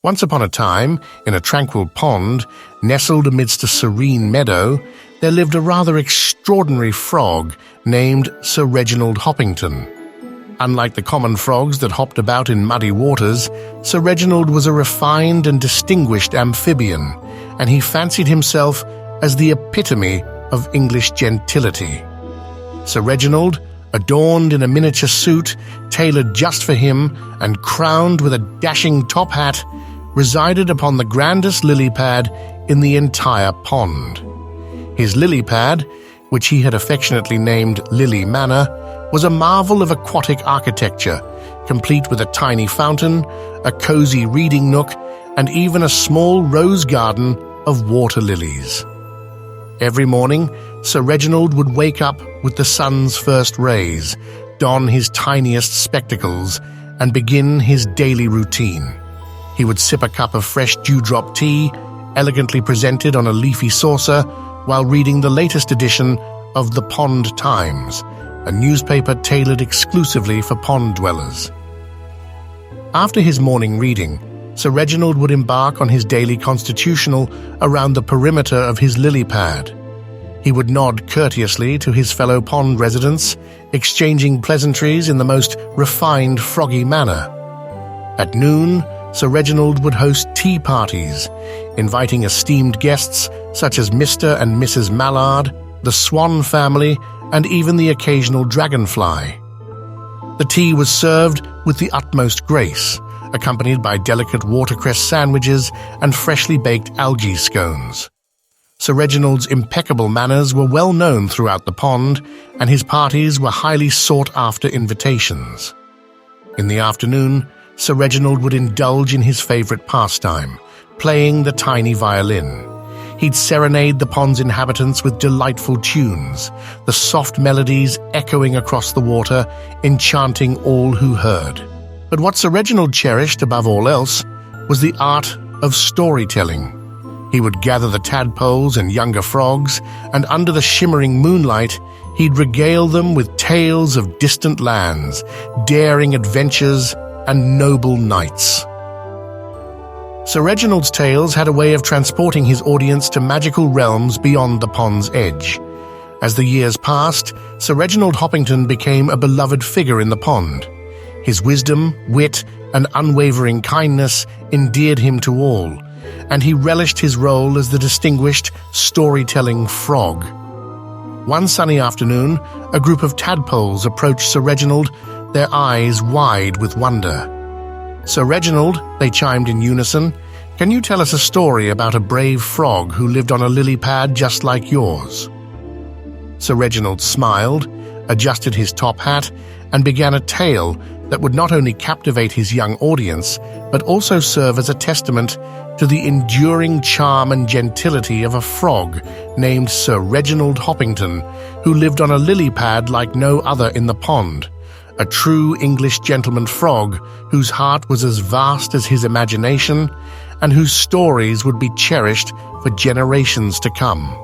Once upon a time, in a tranquil pond, nestled amidst a serene meadow, there lived a rather extraordinary frog named Sir Reginald Hoppington. Unlike the common frogs that hopped about in muddy waters, Sir Reginald was a refined and distinguished amphibian, and he fancied himself as the epitome of English gentility. Sir Reginald, adorned in a miniature suit tailored just for him and crowned with a dashing top hat, resided upon the grandest lily pad in the entire pond. His lily pad, which he had affectionately named Lily Manor, was a marvel of aquatic architecture, complete with a tiny fountain, a cozy reading nook, and even a small rose garden of water lilies. Every morning, Sir Reginald would wake up with the sun's first rays, don his tiniest spectacles, and begin his daily routine. He would sip a cup of fresh dewdrop tea, elegantly presented on a leafy saucer, while reading the latest edition of the Pond Times, a newspaper tailored exclusively for pond dwellers. After his morning reading, Sir Reginald would embark on his daily constitutional around the perimeter of his lily pad. He would nod courteously to his fellow pond residents, exchanging pleasantries in the most refined froggy manner. At noon, Sir Reginald would host tea parties, inviting esteemed guests such as Mr. and Mrs. Mallard, the Swan family, and even the occasional dragonfly. The tea was served with the utmost grace, accompanied by delicate watercress sandwiches and freshly baked algae scones. Sir Reginald's impeccable manners were well known throughout the pond, and his parties were highly sought-after invitations. In the afternoon, Sir Reginald would indulge in his favorite pastime, playing the tiny violin. He'd serenade the pond's inhabitants with delightful tunes, the soft melodies echoing across the water, enchanting all who heard. But what Sir Reginald cherished above all else was the art of storytelling. He would gather the tadpoles and younger frogs, and under the shimmering moonlight, he'd regale them with tales of distant lands, daring adventures, and noble knights. Sir Reginald's tales had a way of transporting his audience to magical realms beyond the pond's edge. As the years passed, Sir Reginald Hoppington became a beloved figure in the pond. His wisdom, wit, and unwavering kindness endeared him to all, and he relished his role as the distinguished storytelling frog. One sunny afternoon, a group of tadpoles approached Sir Reginald, their eyes wide with wonder. "Sir Reginald," they chimed in unison, "can you tell us a story about a brave frog who lived on a lily pad just like yours?" Sir Reginald smiled, adjusted his top hat, and began a tale that would not only captivate his young audience, but also serve as a testament to the enduring charm and gentility of a frog named Sir Reginald Hoppington, who lived on a lily pad like no other in the pond, a true English gentleman frog whose heart was as vast as his imagination and whose stories would be cherished for generations to come.